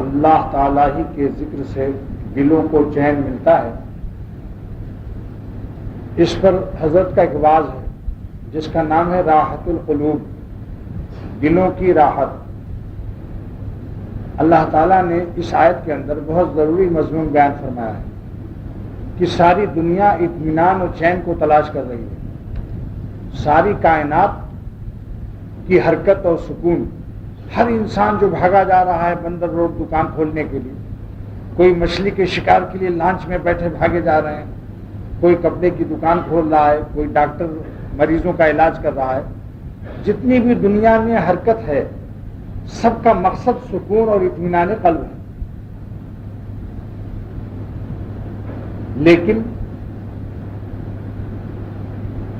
اللہ تعالیٰ ہی کے ذکر سے دلوں کو چین ملتا ہے، اس پر حضرت کا ایک واعظ ہے جس کا نام ہے راحت القلوب، دلوں کی راحت۔ اللہ تعالیٰ نے اس آیت کے اندر بہت ضروری مضمون بیان فرمایا ہے کہ ساری دنیا اطمینان اور چین کو تلاش کر رہی ہے، ساری کائنات کی حرکت اور سکون، ہر انسان جو بھاگا جا رہا ہے بندر روڈ دکان کھولنے کے لیے، کوئی مچھلی کے شکار کے لیے لانچ میں بیٹھے بھاگے جا رہے ہیں، کوئی کپڑے کی دکان کھول رہا ہے، کوئی ڈاکٹر مریضوں کا علاج کر رہا ہے، جتنی بھی دنیا میں حرکت ہے سب کا مقصد سکون اور اطمینان قلب ہے۔ لیکن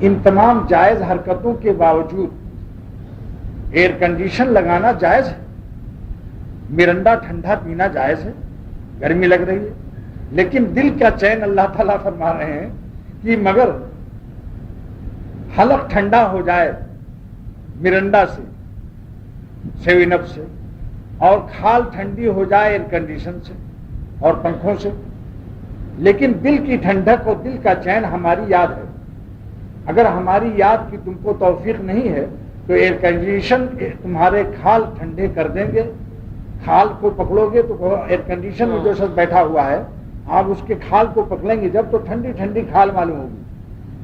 ان تمام جائز حرکتوں کے باوجود ایئر کنڈیشن لگانا جائز ہے، مرنڈا ٹھنڈا پینا جائز ہے، گرمی لگ رہی ہے، لیکن دل کا چین اللہ تعالیٰ فرما رہے ہیں کہ مگر حلق ٹھنڈا ہو جائے مرنڈا سے، سیون اپ سے، اور کھال ٹھنڈی ہو جائے ایئر کنڈیشن سے اور پنکھوں سے، لیکن دل کی ٹھنڈک اور دل کا چین ہماری یاد ہے۔ اگر ہماری یاد کی تم کو توفیق نہیں ہے تو ایئر کنڈیشن تمہارے کھال ٹھنڈے کر دیں گے۔ کھال کو پکڑو گے تو ایئر کنڈیشن میں جو شخص بیٹھا ہوا ہے آپ اس کے کھال کو پکڑیں گے جب تو ٹھنڈی ٹھنڈی کھال معلوم ہوگی،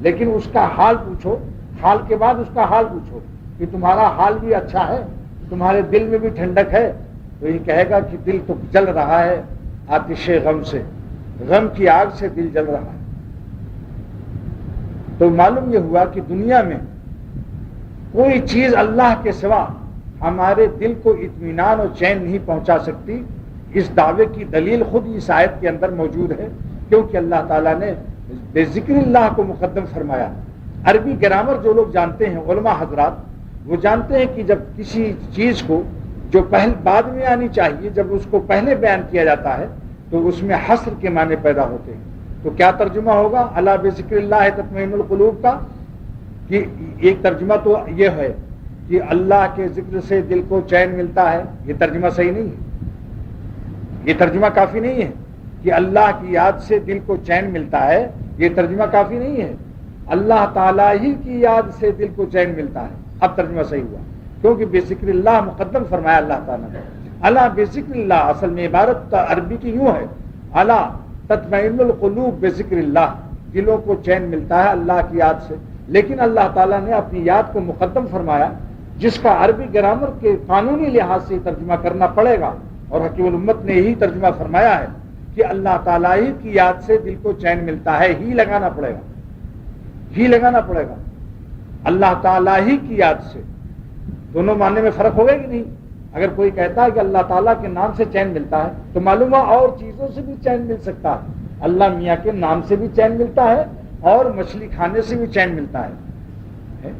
لیکن اس کا حال پوچھو، کھال کے بعد اس کا حال پوچھو کہ تمہارا حال بھی اچھا ہے، تمہارے دل میں بھی ٹھنڈک ہے، تو یہ کہے گا کہ دل تو جل رہا ہے آتش غم سے، غم کی آگ سے دل جل رہا ہے۔ تو معلوم یہ ہوا کہ دنیا میں کوئی چیز اللہ کے سوا ہمارے دل کو اطمینان اور چین نہیں پہنچا سکتی۔ اس دعوے کی دلیل خود اس آیت کے اندر موجود ہے، کیونکہ اللہ تعالیٰ نے بے ذکر اللہ کو مقدم فرمایا۔ عربی گرامر جو لوگ جانتے ہیں علماء حضرات وہ جانتے ہیں کہ جب کسی چیز کو جو بعد میں آنی چاہیے جب اس کو پہلے بیان کیا جاتا ہے تو اس میں حصر کے معنی پیدا ہوتے ہیں۔ تو کیا ترجمہ ہوگا الا بذکر اللہ تطمئن القلوب کا؟ کہ ایک ترجمہ تو یہ ہے کہ اللہ کے ذکر سے دل کو چین ملتا ہے، یہ ترجمہ صحیح نہیں ہے، یہ ترجمہ کافی نہیں ہے کہ اللہ کی یاد سے دل کو چین ملتا ہے، یہ ترجمہ کافی نہیں ہے، اللہ تعالیٰ ہی کی یاد سے دل کو چین ملتا ہے، اب ترجمہ صحیح ہوا، کیونکہ بے ذکر اللہ مقدم فرمایا اللہ تعالیٰ نے۔ الا بذکر اللہ اصل میں عبارت عربی کی یوں ہے، الا تطمئن القلوب بذکر اللہ، دلوں کو چین ملتا ہے اللہ کی یاد سے، لیکن اللہ تعالیٰ نے اپنی یاد کو مقدم فرمایا، جس کا عربی گرامر کے قانونی لحاظ سے ترجمہ کرنا پڑے گا، اور حکیم الامت نے یہی ترجمہ فرمایا ہے کہ اللہ تعالیٰ ہی کی یاد سے دل کو چین ملتا ہے، ہی لگانا پڑے گا، ہی لگانا پڑے گا، اللہ تعالیٰ ہی کی یاد سے۔ دونوں معنی میں فرق ہوگا کہ نہیں؟ اگر کوئی کہتا ہے کہ اللہ تعالیٰ کے نام سے چین ملتا ہے تو معلوم ہے اور چیزوں سے بھی چین مل سکتا ہے، اللہ میاں کے نام سے بھی چین ملتا ہے اور مچھلی کھانے سے بھی چین ملتا ہے،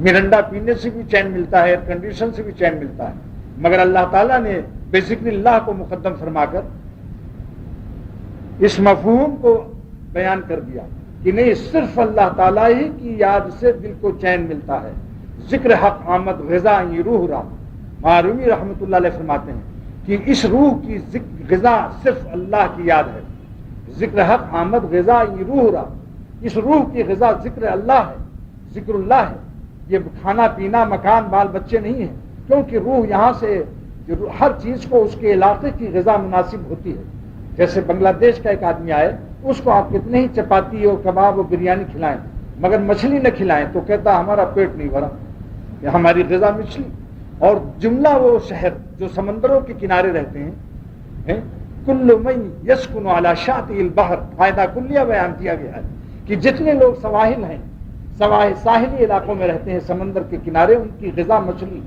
مرنڈا پینے سے بھی چین ملتا ہے، ایئر کنڈیشن سے بھی چین ملتا ہے، مگر اللہ تعالیٰ نے بے ذکر اللہ کو مقدم فرما کر اس مفہوم کو بیان کر دیا کہ نہیں، صرف اللہ تعالیٰ ہی کی یاد سے دل کو چین ملتا ہے۔ ذکر حق آمد غذا یہ روح را، معرومی رحمۃ اللہ علیہ فرماتے ہیں کہ اس روح کی غذا صرف اللہ کی یاد ہے۔ ذکر حق آمد غذا یہ روح را، اس روح کی غذا ذکر اللہ ہے، ذکر اللہ ہے، یہ کھانا پینا مکان بال بچے نہیں ہیں، کیونکہ روح یہاں سے ہر چیز کو اس کے علاقے کی غذا مناسب ہوتی ہے۔ جیسے بنگلہ دیش کا ایک آدمی آئے، اس کو آپ کتنے ہی چپاتی اور کباب اور بریانی کھلائیں مگر مچھلی نہ کھلائیں تو کہتا ہمارا پیٹ نہیں بھرا، یہ ہماری غذا مچھلی۔ اور جملہ وہ شہر جو سمندروں کے کنارے رہتے ہیں، کل من یسکن علی شاطئ البحر، فائدہ کلیہ بیان کیا گیا ہے کہ جتنے لوگ سواحل ہیں، ساحلی علاقوں میں رہتے ہیں سمندر کے کنارے، ان کی غذا مچھلی۔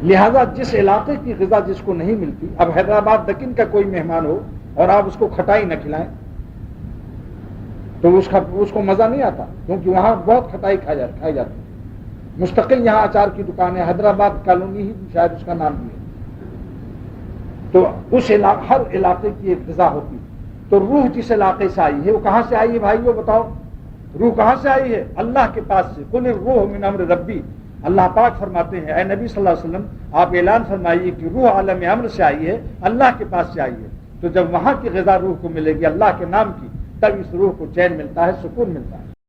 لہذا جس علاقے کی غذا جس کو نہیں ملتی، اب حیدرآباد دکن کا کوئی مہمان ہو اور آپ اس کو کھٹائی نہ کھلائیں تو اس کو مزہ نہیں آتا، کیونکہ وہاں بہت کھٹائی کھائی جاتی ہے۔ مستقل یہاں اچار کی دکان ہے، حیدرآباد کالونی ہی شاید اس کا نام بھی ہے، تو اس ہر علاقے کی ایک غذا ہوتی ہے۔ تو روح جس علاقے سے آئی ہے وہ کہاں سے آئی ہے بھائیو بتاؤ؟ روح کہاں سے آئی ہے؟ اللہ کے پاس سے۔ قل الروح من امر ربی، اللہ پاک فرماتے ہیں اے نبی صلی اللہ علیہ وسلم آپ اعلان فرمائیے کہ روح عالم امر سے آئی ہے، اللہ کے پاس سے آئی ہے، تو جب وہاں کی غذا روح کو ملے گی اللہ کے نام کی، تب اس روح کو چین ملتا ہے، سکون ملتا ہے۔